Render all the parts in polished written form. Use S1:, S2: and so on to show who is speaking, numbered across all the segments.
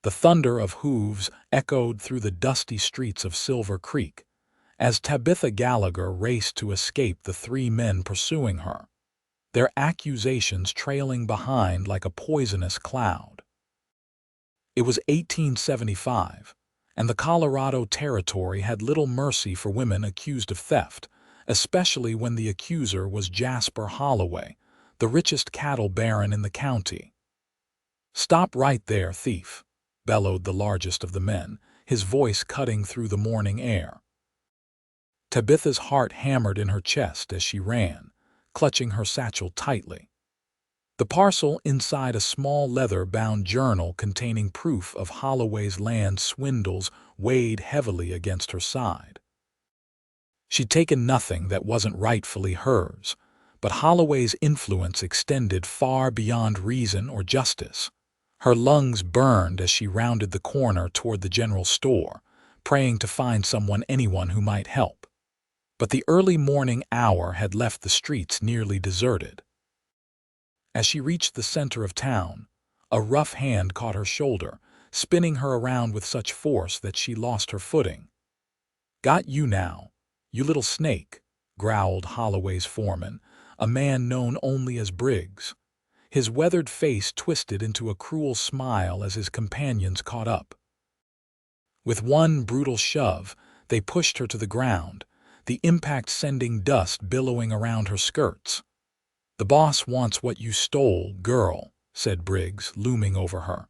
S1: The thunder of hooves echoed through the dusty streets of Silver Creek as Tabitha Gallagher raced to escape the three men pursuing her, their accusations trailing behind like a poisonous cloud. It was 1875, and the Colorado Territory had little mercy for women accused of theft, especially when the accuser was Jasper Holloway, the richest cattle baron in the county. "Stop right there, thief," bellowed the largest of the men, his voice cutting through the morning air. Tabitha's heart hammered in her chest as she ran, clutching her satchel tightly. The parcel inside a small leather-bound journal containing proof of Holloway's land swindles weighed heavily against her side. She'd taken nothing that wasn't rightfully hers, but Holloway's influence extended far beyond reason or justice. Her lungs burned as she rounded the corner toward the general store, praying to find anyone who might help. But the early morning hour had left the streets nearly deserted. As she reached the center of town, a rough hand caught her shoulder, spinning her around with such force that she lost her footing. "Got you now, you little snake," growled Holloway's foreman, a man known only as Briggs. His weathered face twisted into a cruel smile as his companions caught up. With one brutal shove, they pushed her to the ground, the impact sending dust billowing around her skirts. "The boss wants what you stole, girl," said Briggs, looming over her.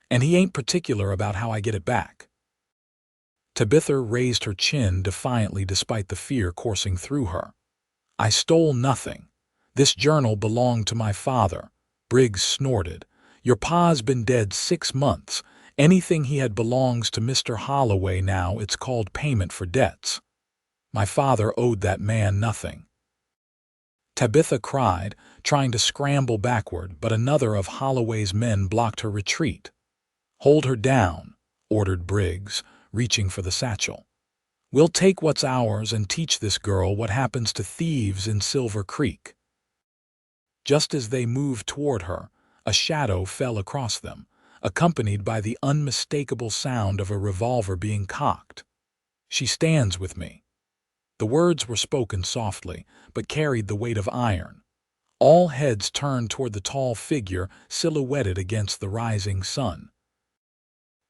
S1: "And he ain't particular about how I get it back." Tabitha raised her chin defiantly despite the fear coursing through her. "I stole nothing. This journal belonged to my father," Briggs snorted. "Your pa's been dead 6 months. Anything he had belongs to Mr. Holloway now. It's called payment for debts. My father owed that man nothing." Tabitha cried, trying to scramble backward, but another of Holloway's men blocked her retreat. "Hold her down," ordered Briggs, reaching for the satchel. "We'll take what's ours and teach this girl what happens to thieves in Silver Creek." Just as they moved toward her, a shadow fell across them, accompanied by the unmistakable sound of a revolver being cocked. "She stands with me." The words were spoken softly, but carried the weight of iron. All heads turned toward the tall figure silhouetted against the rising sun.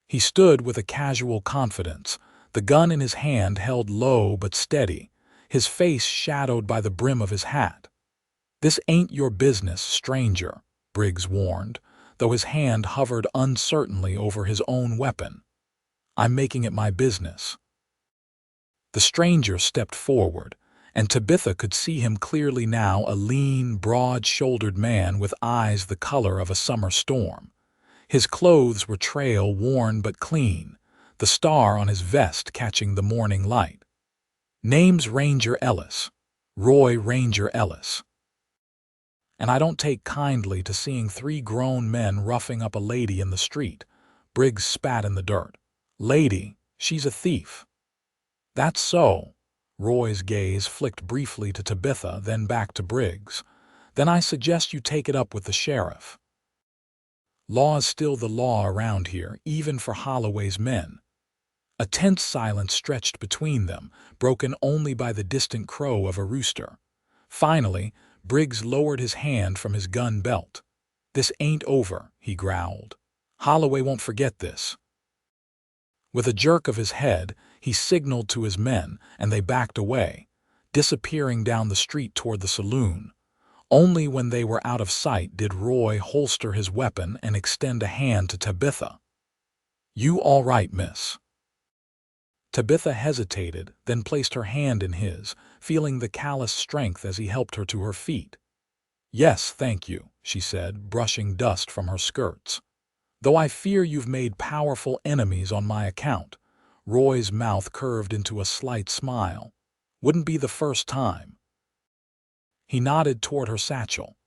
S1: He stood with a casual confidence, the gun in his hand held low but steady, his face shadowed by the brim of his hat. "This ain't your business, stranger," Briggs warned, though his hand hovered uncertainly over his own weapon. "I'm making it my business." The stranger stepped forward, and Tabitha could see him clearly now, a lean, broad-shouldered man with eyes the color of a summer storm. His clothes were trail-worn but clean, the star on his vest catching the morning light. "Name's Ranger Ellis, Roy Ranger Ellis. And I don't take kindly to seeing 3 grown men roughing up a lady in the street." Briggs spat in the dirt. "Lady, she's a thief." "That's so." Roy's gaze flicked briefly to Tabitha, then back to Briggs. "Then I suggest you take it up with the sheriff. Law's still the law around here, even for Holloway's men." A tense silence stretched between them, broken only by the distant crow of a rooster. Finally, Briggs lowered his hand from his gun belt. "This ain't over," he growled. "Holloway won't forget this." With a jerk of his head, he signaled to his men, and they backed away, disappearing down the street toward the saloon. Only when they were out of sight did Roy holster his weapon and extend a hand to Tabitha. "You all right, miss?" Tabitha hesitated, then placed her hand in his, feeling the callous strength as he helped her to her feet. "Yes, thank you," she said, brushing dust from her skirts. "Though I fear you've made powerful enemies on my account." Roy's mouth curved into a slight smile. "Wouldn't be the first time." He nodded toward her satchel.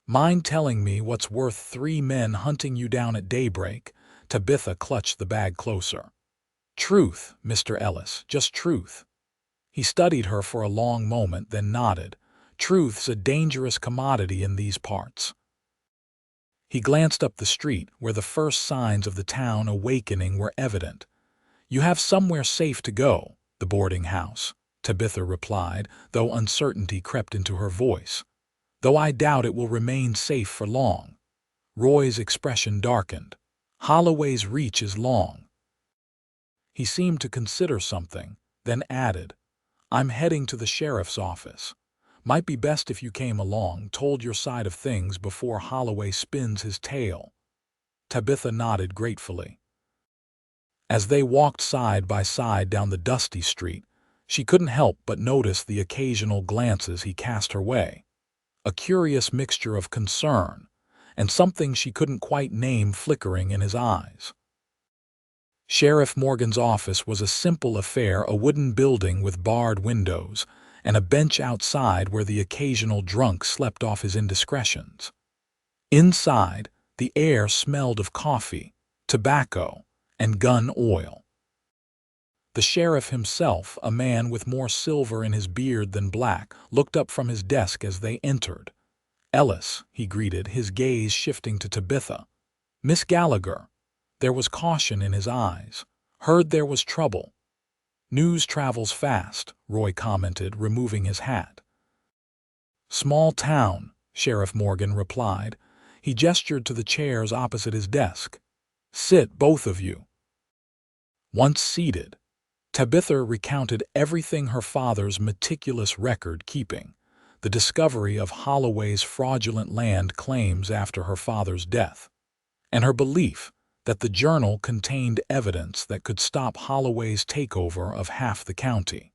S1: "Mind telling me what's worth 3 men hunting you down at daybreak?" Tabitha clutched the bag closer. "Truth, Mr. Ellis, just truth." He studied her for a long moment, then nodded. "Truth's a dangerous commodity in these parts." He glanced up the street where the first signs of the town awakening were evident. "You have somewhere safe to go, the boarding house," Tabitha replied, though uncertainty crept into her voice. "Though I doubt it will remain safe for long." Roy's expression darkened. "Holloway's reach is long." He seemed to consider something, then added, "I'm heading to the sheriff's office. Might be best if you came along, told your side of things before Holloway spins his tale." Tabitha nodded gratefully. As they walked side by side down the dusty street, she couldn't help but notice the occasional glances he cast her way, a curious mixture of concern and something she couldn't quite name flickering in his eyes. Sheriff Morgan's office was a simple affair, a wooden building with barred windows and a bench outside where the occasional drunk slept off his indiscretions. Inside, the air smelled of coffee, tobacco, and gun oil. The sheriff himself, a man with more silver in his beard than black, looked up from his desk as they entered. "Ellis," he greeted, his gaze shifting to Tabitha. "Miss Gallagher." There was caution in his eyes. "Heard there was trouble." "News travels fast," Roy commented, removing his hat. "Small town," Sheriff Morgan replied. He gestured to the chairs opposite his desk. "Sit, both of you." Once seated, Tabitha recounted everything her father's meticulous record-keeping, the discovery of Holloway's fraudulent land claims after her father's death, and her belief that the journal contained evidence that could stop Holloway's takeover of half the county.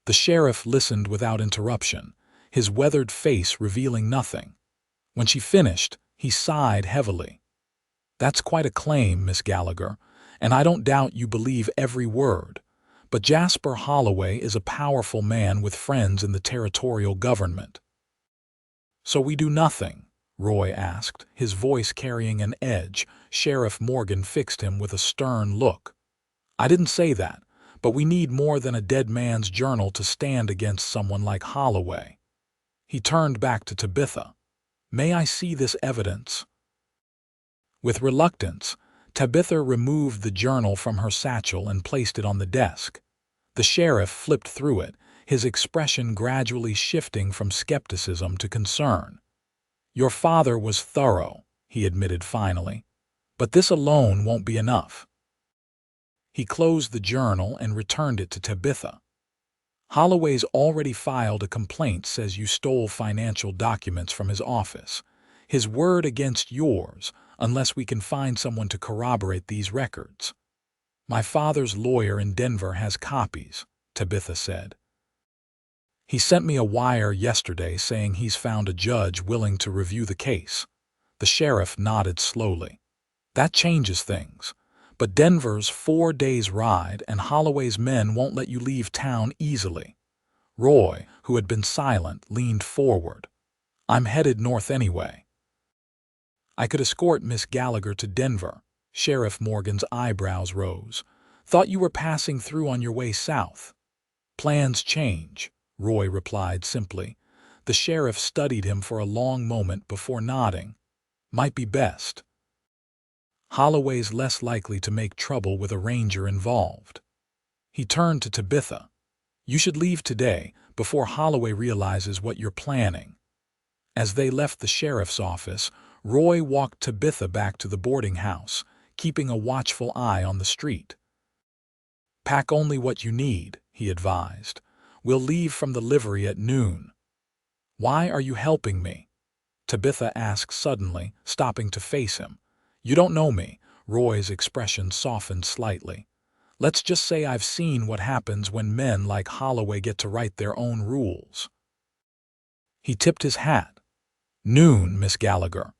S1: The sheriff listened without interruption, his weathered face revealing nothing. When she finished, he sighed heavily. "That's quite a claim, Miss Gallagher, and I don't doubt you believe every word. But Jasper Holloway is a powerful man with friends in the territorial government." "So we do nothing?" Roy asked, his voice carrying an edge. Sheriff Morgan fixed him with a stern look. "I didn't say that, but we need more than a dead man's journal to stand against someone like Holloway." He turned back to Tabitha. "May I see this evidence?" With reluctance, Tabitha removed the journal from her satchel and placed it on the desk. The sheriff flipped through it, his expression gradually shifting from skepticism to concern. "Your father was thorough," he admitted finally, "but this alone won't be enough." He closed the journal and returned it to Tabitha. "Holloway's already filed a complaint, says you stole financial documents from his office. His word against yours, unless we can find someone to corroborate these records." "My father's lawyer in Denver has copies," Tabitha said. "He sent me a wire yesterday saying he's found a judge willing to review the case." The sheriff nodded slowly. "That changes things. But Denver's 4 days' ride, and Holloway's men won't let you leave town easily." Roy, who had been silent, leaned forward. "I'm headed north anyway." "I could escort Miss Gallagher to Denver." Sheriff Morgan's eyebrows rose. "Thought you were passing through on your way south." "Plans change," Roy replied simply. The sheriff studied him for a long moment before nodding. "Might be best. Holloway's less likely to make trouble with a ranger involved." He turned to Tabitha. "You should leave today, before Holloway realizes what you're planning." As they left the sheriff's office, Roy walked Tabitha back to the boarding house, keeping a watchful eye on the street. "Pack only what you need," he advised. "We'll leave from the livery at noon." "Why are you helping me?" Tabitha asked suddenly, stopping to face him. "You don't know me." Roy's expression softened slightly. "Let's just say I've seen what happens when men like Holloway get to write their own rules." He tipped his hat. "Noon, Miss Gallagher."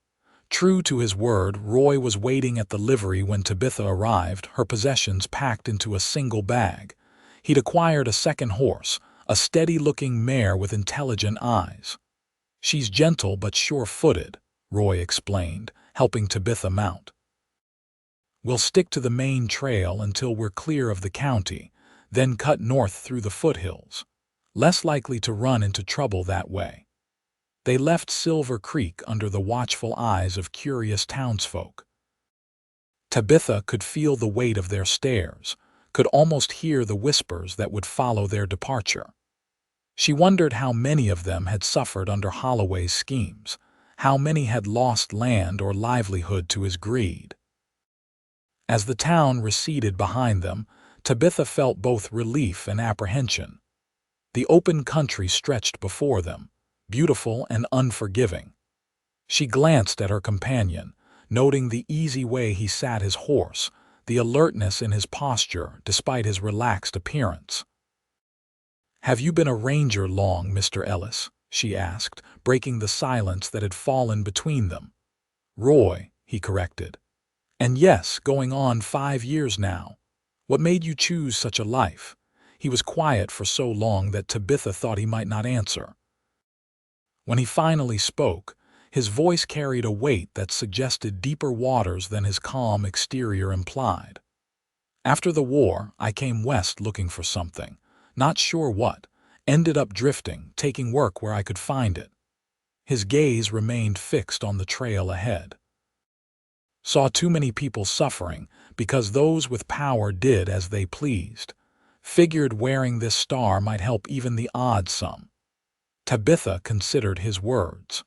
S1: True to his word, Roy was waiting at the livery when Tabitha arrived, her possessions packed into a single bag. He'd acquired a second horse, a steady-looking mare with intelligent eyes. "She's gentle but sure-footed," Roy explained, helping Tabitha mount. "We'll stick to the main trail until we're clear of the county, then cut north through the foothills. Less likely to run into trouble that way." They left Silver Creek under the watchful eyes of curious townsfolk. Tabitha could feel the weight of their stares, could almost hear the whispers that would follow their departure. She wondered how many of them had suffered under Holloway's schemes, how many had lost land or livelihood to his greed. As the town receded behind them, Tabitha felt both relief and apprehension. The open country stretched before them, beautiful and unforgiving. She glanced at her companion, noting the easy way he sat his horse, the alertness in his posture despite his relaxed appearance. "Have you been a ranger long, Mr. Ellis?" she asked, breaking the silence that had fallen between them. "Roy," he corrected. "And yes, going on 5 years now. What made you choose such a life?" He was quiet for so long that Tabitha thought he might not answer. When he finally spoke, his voice carried a weight that suggested deeper waters than his calm exterior implied. "After the war, I came west looking for something. Not sure what. Ended up drifting, taking work where I could find it." His gaze remained fixed on the trail ahead. "Saw too many people suffering because those with power did as they pleased. Figured wearing this star might help even the odd some." Tabitha considered his words.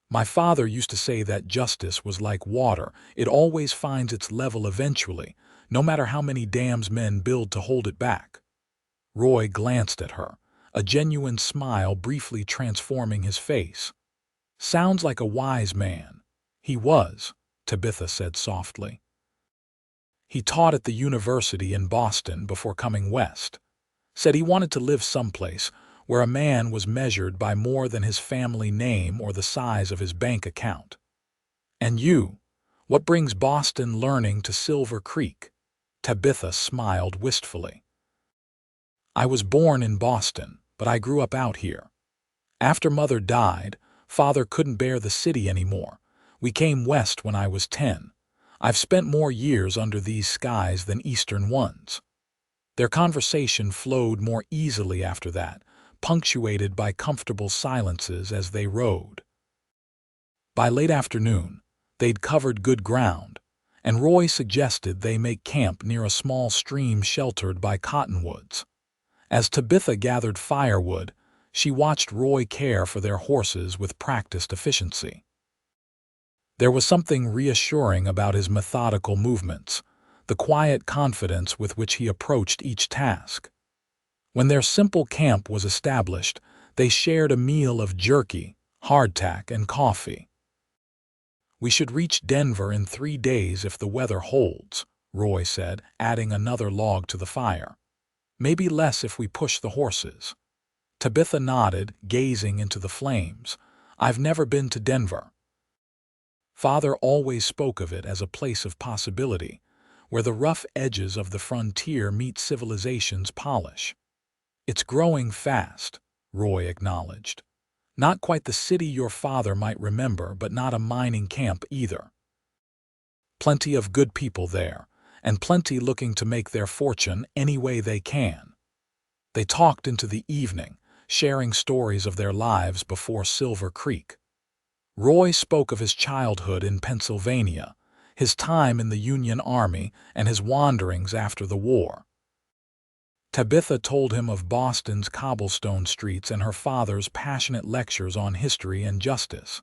S1: "My father used to say that justice was like water. It always finds its level eventually, no matter how many dams men build to hold it back." Roy glanced at her, a genuine smile briefly transforming his face. "Sounds like a wise man." "He was," Tabitha said softly. "He taught at the university in Boston before coming west. Said he wanted to live someplace where a man was measured by more than his family name or the size of his bank account." "And you? What brings Boston learning to Silver Creek?" Tabitha smiled wistfully. "I was born in Boston, but I grew up out here. After Mother died, Father couldn't bear the city anymore. We came west when I was 10. I've spent more years under these skies than eastern ones." Their conversation flowed more easily after that, punctuated by comfortable silences as they rode. By late afternoon, they'd covered good ground, and Roy suggested they make camp near a small stream sheltered by cottonwoods. As Tabitha gathered firewood, she watched Roy care for their horses with practiced efficiency. There was something reassuring about his methodical movements, the quiet confidence with which he approached each task. When their simple camp was established, they shared a meal of jerky, hardtack, and coffee. "We should reach Denver in 3 days if the weather holds," Roy said, adding another log to the fire. "Maybe less if we push the horses." Tabitha nodded, gazing into the flames. "I've never been to Denver." Father always spoke of it as a place of possibility, where the rough edges of the frontier meet civilization's polish. "It's growing fast," Roy acknowledged. "Not quite the city your father might remember, but not a mining camp either. Plenty of good people there, and plenty looking to make their fortune any way they can." They talked into the evening, sharing stories of their lives before Silver Creek. Roy spoke of his childhood in Pennsylvania, his time in the Union Army, and his wanderings after the war. Tabitha told him of Boston's cobblestone streets and her father's passionate lectures on history and justice.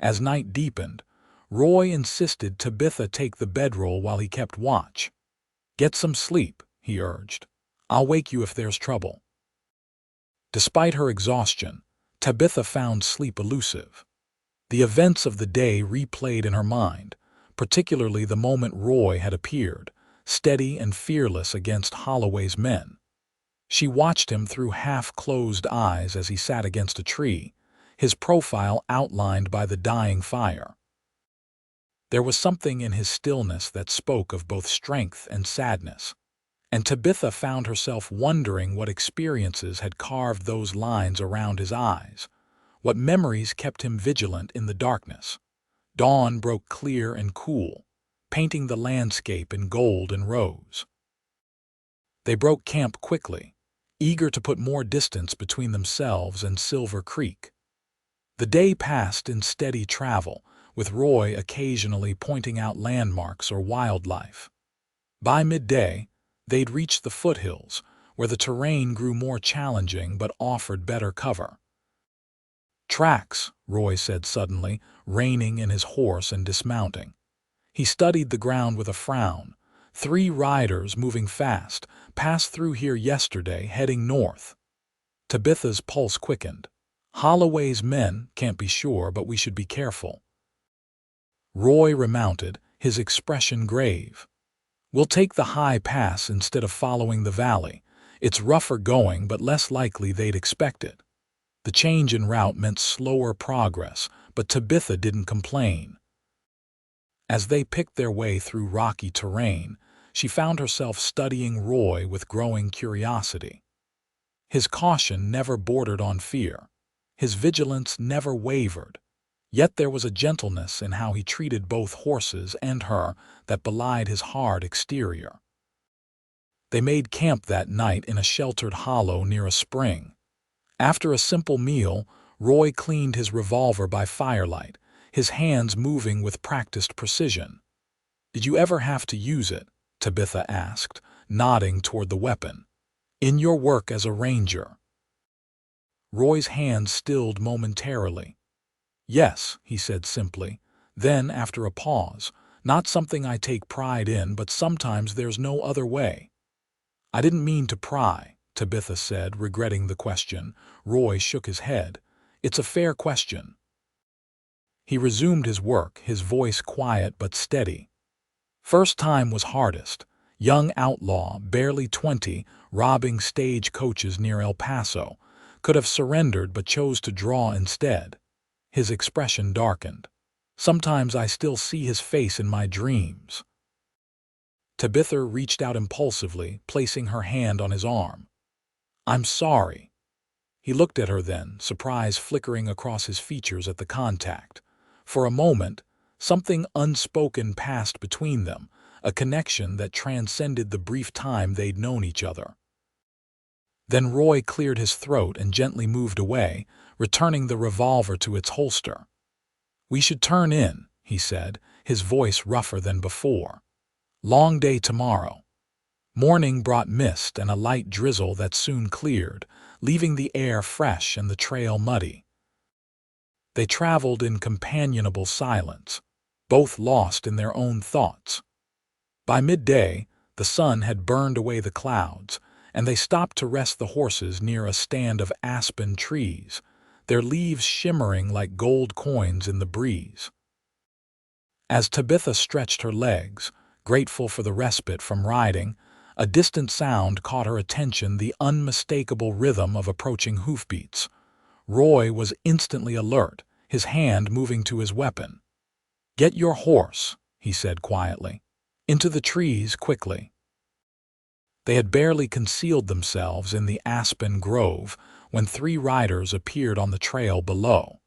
S1: As night deepened, Roy insisted Tabitha take the bedroll while he kept watch. "Get some sleep," he urged. "I'll wake you if there's trouble." Despite her exhaustion, Tabitha found sleep elusive. The events of the day replayed in her mind, particularly the moment Roy had appeared, steady and fearless against Holloway's men. She watched him through half-closed eyes as he sat against a tree, his profile outlined by the dying fire. There was something in his stillness that spoke of both strength and sadness, and Tabitha found herself wondering what experiences had carved those lines around his eyes, what memories kept him vigilant in the darkness. Dawn broke clear and cool, painting the landscape in gold and rose. They broke camp quickly, eager to put more distance between themselves and Silver Creek. The day passed in steady travel, with Roy occasionally pointing out landmarks or wildlife. By midday, they'd reached the foothills, where the terrain grew more challenging but offered better cover. "Tracks," Roy said suddenly, reining in his horse and dismounting. He studied the ground with a frown. 3 riders moving fast passed through here yesterday, heading north. Tabitha's pulse quickened. "Holloway's men, can't be sure, but we should be careful." Roy remounted, his expression grave. "We'll take the high pass instead of following the valley. It's rougher going, but less likely they'd expect it." The change in route meant slower progress, but Tabitha didn't complain. As they picked their way through rocky terrain, she found herself studying Roy with growing curiosity. His caution never bordered on fear. His vigilance never wavered. Yet there was a gentleness in how he treated both horses and her that belied his hard exterior. They made camp that night in a sheltered hollow near a spring. After a simple meal, Roy cleaned his revolver by firelight, his hands moving with practiced precision. "Did you ever have to use it?" Tabitha asked, nodding toward the weapon. "In your work as a ranger?" Roy's hands stilled momentarily. "Yes," he said simply. Then, after a pause, "Not something I take pride in, but sometimes there's no other way." "I didn't mean to pry," Tabitha said, regretting the question. Roy shook his head. "It's a fair question." He resumed his work, his voice quiet but steady. "First time was hardest. Young outlaw, barely 20, robbing stage coaches near El Paso. Could have surrendered but chose to draw instead." His expression darkened. "Sometimes I still see his face in my dreams." Tabitha reached out impulsively, placing her hand on his arm. "I'm sorry." He looked at her then, surprise flickering across his features at the contact. For a moment, something unspoken passed between them, a connection that transcended the brief time they'd known each other. Then Roy cleared his throat and gently moved away, returning the revolver to its holster. "We should turn in," he said, his voice rougher than before. "Long day tomorrow." Morning brought mist and a light drizzle that soon cleared, leaving the air fresh and the trail muddy. They traveled in companionable silence, both lost in their own thoughts. By midday, the sun had burned away the clouds, and they stopped to rest the horses near a stand of aspen trees, their leaves shimmering like gold coins in the breeze. As Tabitha stretched her legs, grateful for the respite from riding, a distant sound caught her attention, the unmistakable rhythm of approaching hoofbeats. Roy was instantly alert, his hand moving to his weapon. "Get your horse," he said quietly. "Into the trees, quickly." They had barely concealed themselves in the aspen grove when 3 riders appeared on the trail below.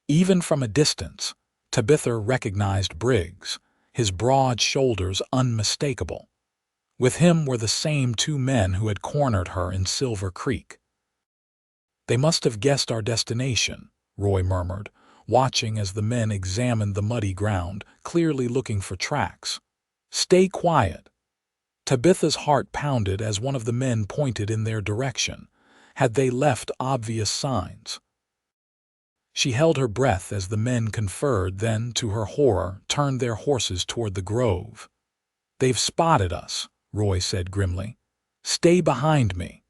S1: Even from a distance, Tabitha recognized Briggs, his broad shoulders unmistakable. With him were the same 2 men who had cornered her in Silver Creek. "They must have guessed our destination," Roy murmured, watching as the men examined the muddy ground, clearly looking for tracks. "Stay quiet." Tabitha's heart pounded as one of the men pointed in their direction. Had they left obvious signs? She held her breath as the men conferred, then, to her horror, turned their horses toward the grove. "They've spotted us," Roy said grimly. "Stay behind me."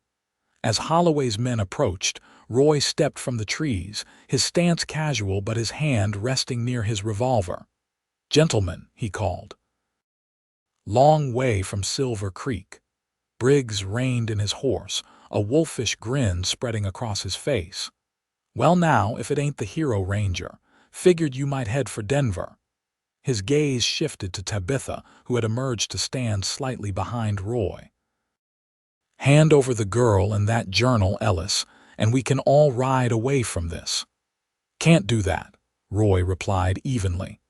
S1: As Holloway's men approached, Roy stepped from the trees, his stance casual but his hand resting near his revolver. "Gentlemen," he called. Long way from Silver Creek. Briggs reined in his horse, a wolfish grin spreading across his face. "Well now, if it ain't the hero ranger. Figured you might head for Denver." His gaze shifted to Tabitha, who had emerged to stand slightly behind Roy. "Hand over the girl and that journal, Ellis, and we can all ride away from this." "Can't do that," Roy replied evenly.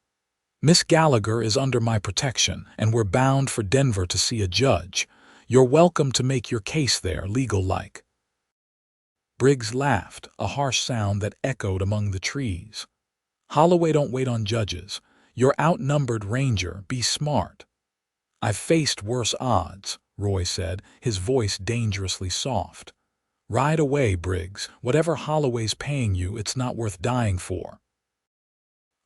S1: "Miss Gallagher is under my protection, and we're bound for Denver to see a judge. You're welcome to make your case there, legal-like." Briggs laughed, a harsh sound that echoed among the trees. "Holloway don't wait on judges. You're outnumbered, Ranger. Be smart." "I've faced worse odds," Roy said, his voice dangerously soft. "Ride away, Briggs. Whatever Holloway's paying you, it's not worth dying for."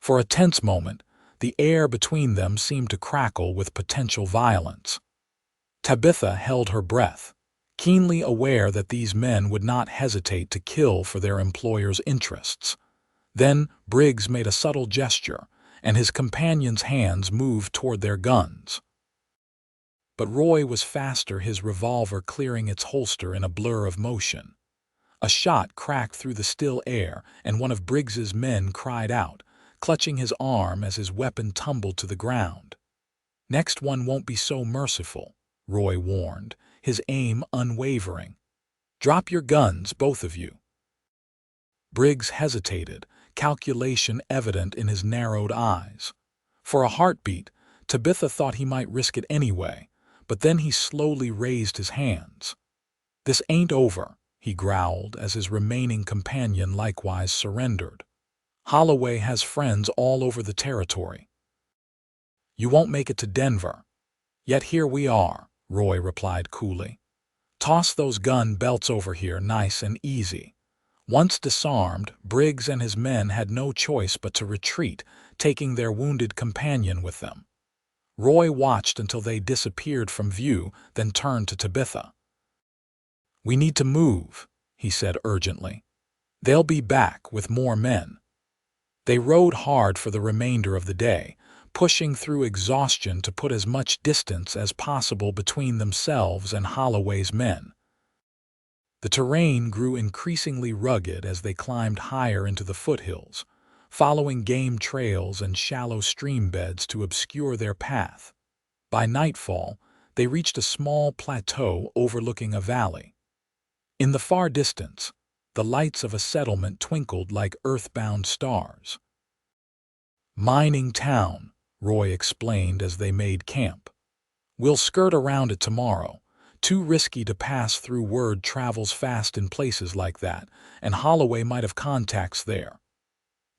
S1: For a tense moment, the air between them seemed to crackle with potential violence. Tabitha held her breath, keenly aware that these men would not hesitate to kill for their employer's interests. Then Briggs made a subtle gesture, and his companion's hands moved toward their guns. But Roy was faster, his revolver clearing its holster in a blur of motion. A shot cracked through the still air, and one of Briggs's men cried out, clutching his arm as his weapon tumbled to the ground. "Next one won't be so merciful," Roy warned, his aim unwavering. "Drop your guns, both of you." Briggs hesitated, calculation evident in his narrowed eyes. For a heartbeat, Tabitha thought he might risk it anyway, but then he slowly raised his hands. "This ain't over," he growled as his remaining companion likewise surrendered. "Holloway has friends all over the territory. You won't make it to Denver." "Yet here we are," Roy replied coolly. "Toss those gun belts over here nice and easy." Once disarmed, Briggs and his men had no choice but to retreat, taking their wounded companion with them. Roy watched until they disappeared from view, then turned to Tabitha. "We need to move," he said urgently. "They'll be back with more men." They rode hard for the remainder of the day, pushing through exhaustion to put as much distance as possible between themselves and Holloway's men. The terrain grew increasingly rugged as they climbed higher into the foothills, following game trails and shallow stream beds to obscure their path. By nightfall, they reached a small plateau overlooking a valley. In the far distance, the lights of a settlement twinkled like earthbound stars. "Mining town," Roy explained as they made camp. "We'll skirt around it tomorrow. Too risky to pass through. Word travels fast in places like that, and Holloway might have contacts there."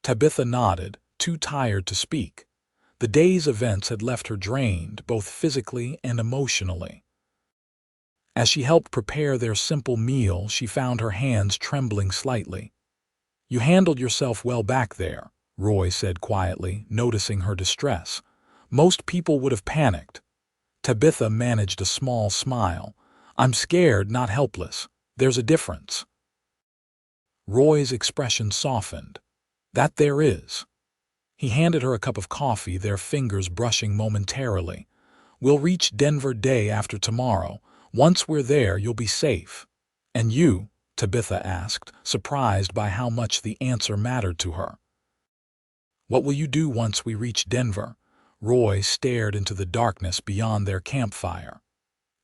S1: Tabitha nodded, too tired to speak. The day's events had left her drained, both physically and emotionally. As she helped prepare their simple meal, she found her hands trembling slightly. "You handled yourself well back there," Roy said quietly, noticing her distress. "Most people would have panicked." Tabitha managed a small smile. "I'm scared, not helpless. There's a difference." Roy's expression softened. "That there is." He handed her a cup of coffee, their fingers brushing momentarily. "We'll reach Denver day after tomorrow. Once we're there, you'll be safe." "And you?" Tabitha asked, surprised by how much the answer mattered to her. "What will you do once we reach Denver?" Roy stared into the darkness beyond their campfire.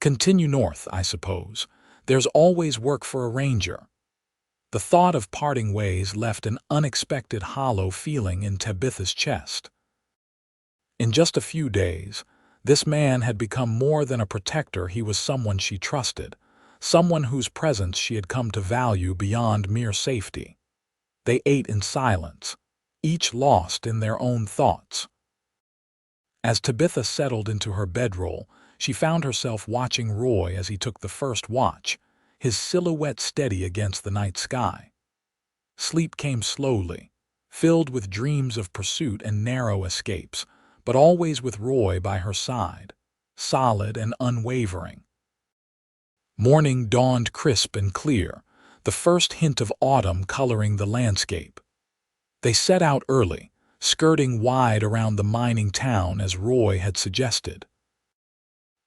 S1: "Continue north, I suppose. There's always work for a ranger." The thought of parting ways left an unexpected hollow feeling in Tabitha's chest. In just a few days, this man had become more than a protector. He was someone she trusted, someone whose presence she had come to value beyond mere safety. They ate in silence, each lost in their own thoughts. As Tabitha settled into her bedroll, she found herself watching Roy as he took the first watch, his silhouette steady against the night sky. Sleep came slowly, filled with dreams of pursuit and narrow escapes, but always with Roy by her side, solid and unwavering. Morning dawned crisp and clear, the first hint of autumn coloring the landscape. They set out early, skirting wide around the mining town as Roy had suggested.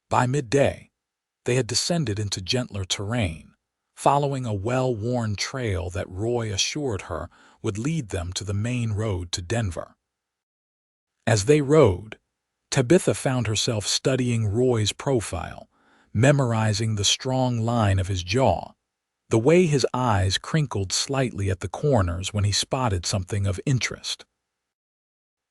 S1: By midday, they had descended into gentler terrain, following a well-worn trail that Roy assured her would lead them to the main road to Denver. As they rode, Tabitha found herself studying Roy's profile, memorizing the strong line of his jaw, the way his eyes crinkled slightly at the corners when he spotted something of interest.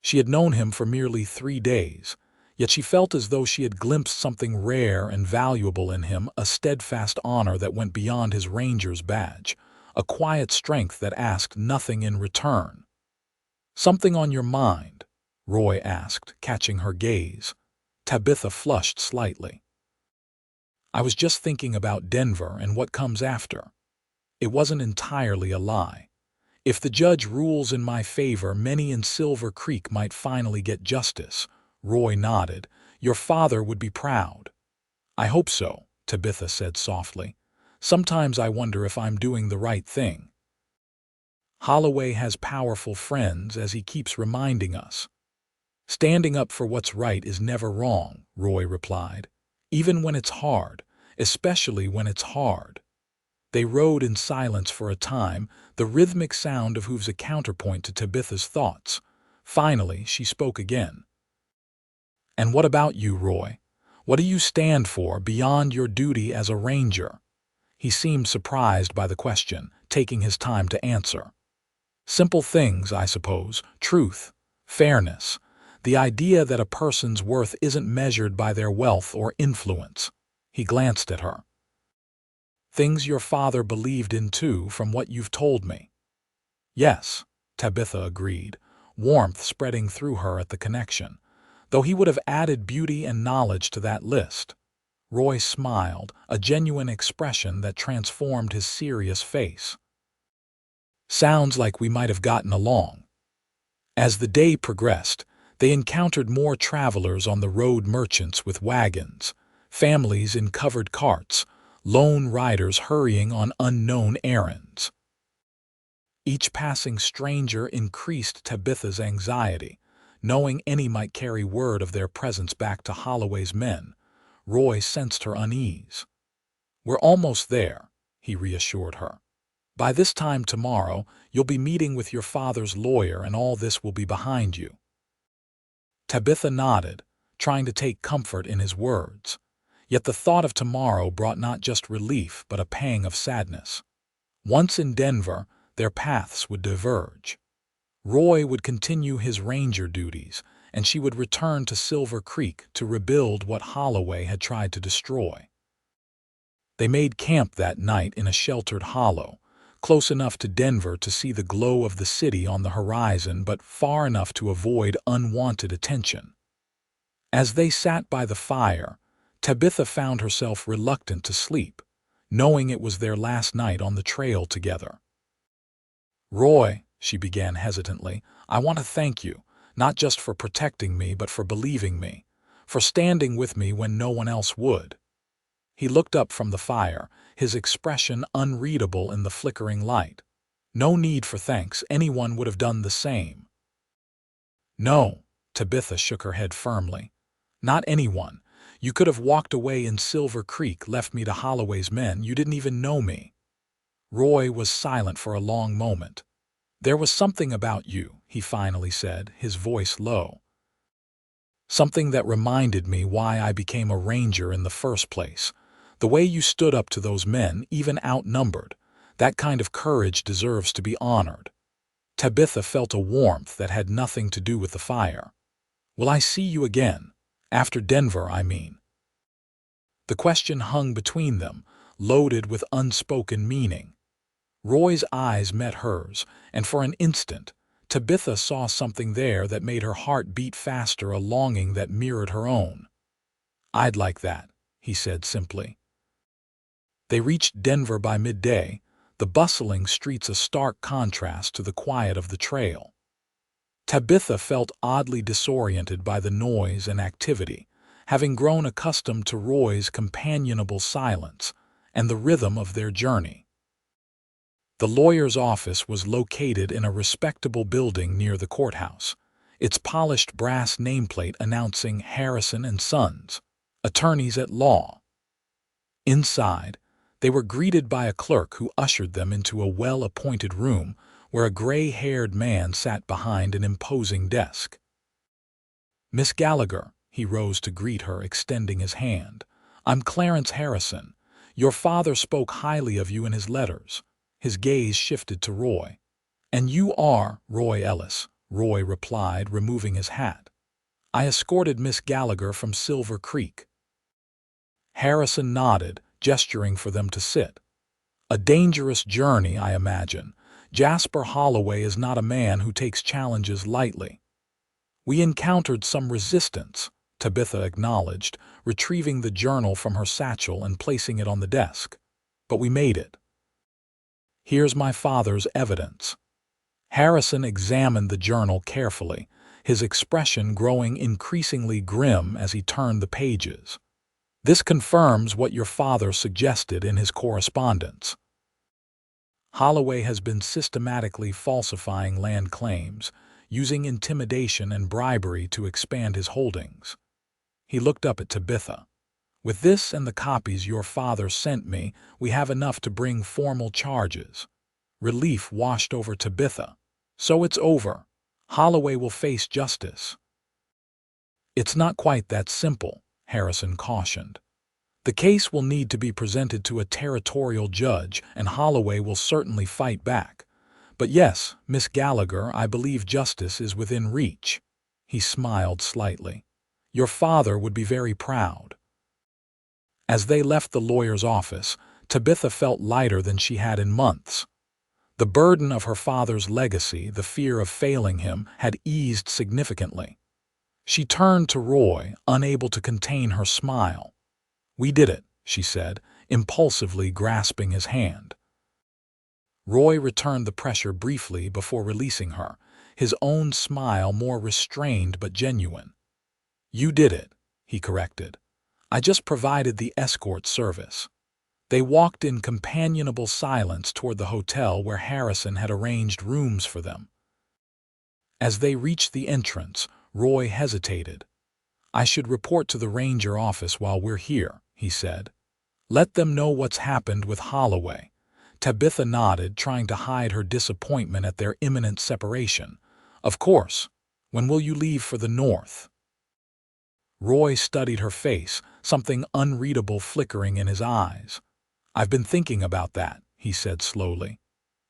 S1: She had known him for merely 3 days, yet she felt as though she had glimpsed something rare and valuable in him, a steadfast honor that went beyond his ranger's badge, a quiet strength that asked nothing in return. "Something on your mind?" Roy asked, catching her gaze. Tabitha flushed slightly. "I was just thinking about Denver and what comes after." It wasn't entirely a lie. If the judge rules in my favor, many in Silver Creek might finally get justice. Roy nodded. "Your father would be proud." "I hope so," Tabitha said softly. "Sometimes I wonder if I'm doing the right thing." "Holloway has powerful friends, as he keeps reminding us." "Standing up for what's right is never wrong," Roy replied. "Even when it's hard, especially when it's hard." They rode in silence for a time, the rhythmic sound of hooves a counterpoint to Tabitha's thoughts. Finally, she spoke again. "And what about you, Roy? What do you stand for beyond your duty as a ranger?" He seemed surprised by the question, taking his time to answer. "Simple things, I suppose. Truth, fairness, the idea that a person's worth isn't measured by their wealth or influence." He glanced at her. "Things your father believed in too, from what you've told me." "Yes," Tabitha agreed, warmth spreading through her at the connection, though he would have added beauty and knowledge to that list. Roy smiled, a genuine expression that transformed his serious face. "Sounds like we might have gotten along." As the day progressed, they encountered more travelers on the road, merchants with wagons, families in covered carts, lone riders hurrying on unknown errands. Each passing stranger increased Tabitha's anxiety, knowing any might carry word of their presence back to Holloway's men. Roy sensed her unease. "We're almost there," he reassured her. "By this time tomorrow, you'll be meeting with your father's lawyer and all this will be behind you." Tabitha nodded, trying to take comfort in his words. Yet the thought of tomorrow brought not just relief but a pang of sadness. Once in Denver, their paths would diverge. Roy would continue his ranger duties, and she would return to Silver Creek to rebuild what Holloway had tried to destroy. They made camp that night in a sheltered hollow, close enough to Denver to see the glow of the city on the horizon, but far enough to avoid unwanted attention. As they sat by the fire, Tabitha found herself reluctant to sleep, knowing it was their last night on the trail together. "Roy," she began hesitantly, "I want to thank you, not just for protecting me but for believing me, for standing with me when no one else would." He looked up from the fire, his expression unreadable in the flickering light. "No need for thanks, anyone would have done the same." "No," Tabitha shook her head firmly. "Not anyone. You could have walked away in Silver Creek, left me to Holloway's men. You didn't even know me." Roy was silent for a long moment. "There was something about you," he finally said, his voice low. "Something that reminded me why I became a ranger in the first place. The way you stood up to those men, even outnumbered. That kind of courage deserves to be honored." Tabitha felt a warmth that had nothing to do with the fire. "Will I see you again? After Denver, I mean." The question hung between them, loaded with unspoken meaning. Roy's eyes met hers, and for an instant, Tabitha saw something there that made her heart beat faster, a longing that mirrored her own. "I'd like that," he said simply. They reached Denver by midday, the bustling streets a stark contrast to the quiet of the trail. Tabitha felt oddly disoriented by the noise and activity, having grown accustomed to Roy's companionable silence and the rhythm of their journey. The lawyer's office was located in a respectable building near the courthouse, its polished brass nameplate announcing Harrison and Sons, attorneys at law. Inside, they were greeted by a clerk who ushered them into a well-appointed room where a gray-haired man sat behind an imposing desk. "Miss Gallagher," he rose to greet her, extending his hand. "I'm Clarence Harrison. Your father spoke highly of you in his letters." His gaze shifted to Roy. "And you are Roy Ellis," Roy replied, removing his hat. "I escorted Miss Gallagher from Silver Creek." Harrison nodded, gesturing for them to sit. A dangerous journey, I imagine. Jasper Holloway is not a man who takes challenges lightly. We encountered some resistance, Tabitha acknowledged, retrieving the journal from her satchel and placing it on the desk. But we made it. Here's my father's evidence. Harrison examined the journal carefully, his expression growing increasingly grim as he turned the pages. This confirms what your father suggested in his correspondence. Holloway has been systematically falsifying land claims, using intimidation and bribery to expand his holdings. He looked up at Tabitha. With this and the copies your father sent me, we have enough to bring formal charges. Relief washed over Tabitha. So it's over. Holloway will face justice. It's not quite that simple, Harrison cautioned. The case will need to be presented to a territorial judge, and Holloway will certainly fight back. But yes, Miss Gallagher, I believe justice is within reach. He smiled slightly. Your father would be very proud. As they left the lawyer's office, Tabitha felt lighter than she had in months. The burden of her father's legacy, the fear of failing him, had eased significantly. She turned to Roy, unable to contain her smile. "We did it," she said, impulsively grasping his hand. Roy returned the pressure briefly before releasing her, his own smile more restrained but genuine. "You did it," he corrected. "I just provided the escort service." They walked in companionable silence toward the hotel where Harrison had arranged rooms for them. As they reached the entrance, Roy hesitated. "I should report to the Ranger office while we're here," he said. "Let them know what's happened with Holloway." Tabitha nodded, trying to hide her disappointment at their imminent separation. "Of course. When will you leave for the north?" Roy studied her face, something unreadable flickering in his eyes. "I've been thinking about that," he said slowly.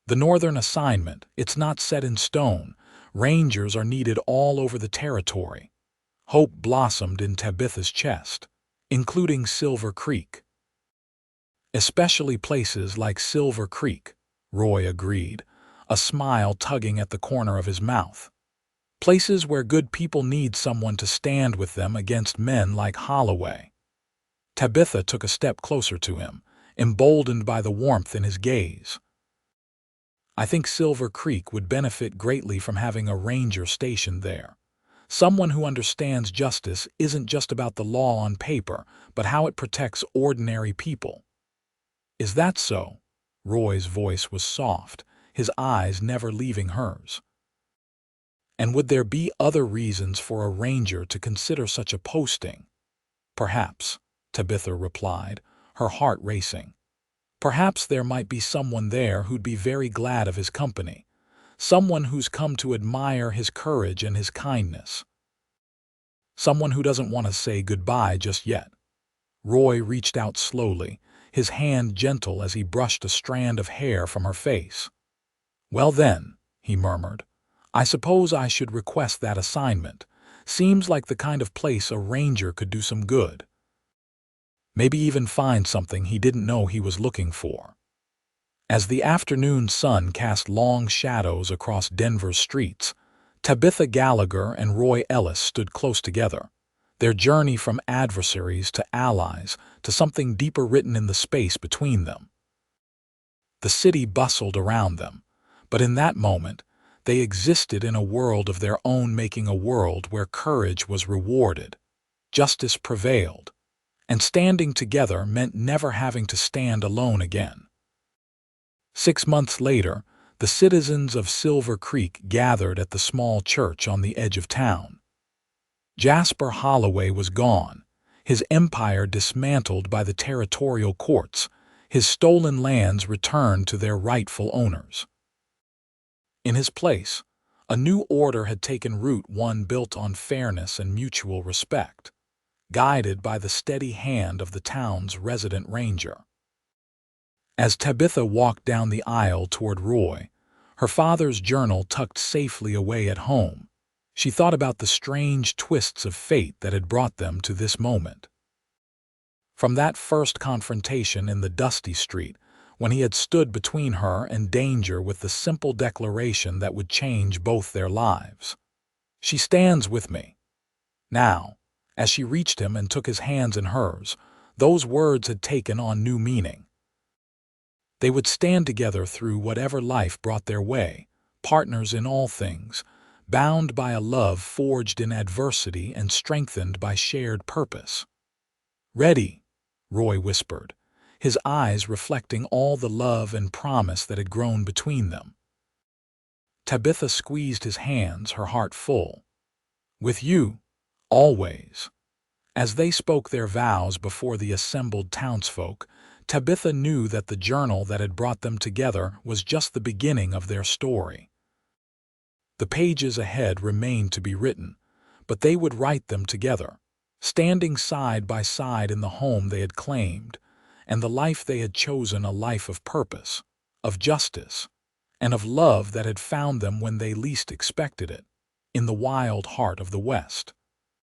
S1: "The northern assignment, it's not set in stone. Rangers are needed all over the territory." Hope blossomed in Tabitha's chest, including Silver Creek. "Especially places like Silver Creek," Roy agreed, a smile tugging at the corner of his mouth. "Places where good people need someone to stand with them against men like Holloway." Tabitha took a step closer to him, emboldened by the warmth in his gaze. "I think Silver Creek would benefit greatly from having a ranger stationed there. Someone who understands justice isn't just about the law on paper, but how it protects ordinary people." "Is that so?" Roy's voice was soft, his eyes never leaving hers. "And would there be other reasons for a ranger to consider such a posting?" "Perhaps," Tabitha replied, her heart racing. "Perhaps there might be someone there who'd be very glad of his company. Someone who's come to admire his courage and his kindness. Someone who doesn't want to say goodbye just yet." Roy reached out slowly, his hand gentle as he brushed a strand of hair from her face. "Well then," he murmured, "I suppose I should request that assignment. Seems like the kind of place a ranger could do some good. Maybe even find something he didn't know he was looking for." As the afternoon sun cast long shadows across Denver's streets, Tabitha Gallagher and Roy Ellis stood close together, their journey from adversaries to allies to something deeper written in the space between them. The city bustled around them, but in that moment, they existed in a world of their own, making a world where courage was rewarded, justice prevailed, and standing together meant never having to stand alone again. 6 months later, the citizens of Silver Creek gathered at the small church on the edge of town. Jasper Holloway was gone, his empire dismantled by the territorial courts, his stolen lands returned to their rightful owners. In his place, a new order had taken root, one built on fairness and mutual respect, guided by the steady hand of the town's resident ranger. As Tabitha walked down the aisle toward Roy, her father's journal tucked safely away at home, she thought about the strange twists of fate that had brought them to this moment. From that first confrontation in the dusty street, when he had stood between her and danger with the simple declaration that would change both their lives. "She stands with me." Now, as she reached him and took his hands in hers, those words had taken on new meaning. They would stand together through whatever life brought their way, partners in all things, bound by a love forged in adversity and strengthened by shared purpose. "Ready," Roy whispered, his eyes reflecting all the love and promise that had grown between them. Tabitha squeezed his hands, her heart full. "With you, always." As they spoke their vows before the assembled townsfolk, Tabitha knew that the journal that had brought them together was just the beginning of their story. The pages ahead remained to be written, but they would write them together, standing side by side in the home they had claimed, and the life they had chosen, a life of purpose, of justice, and of love that had found them when they least expected it, in the wild heart of the West.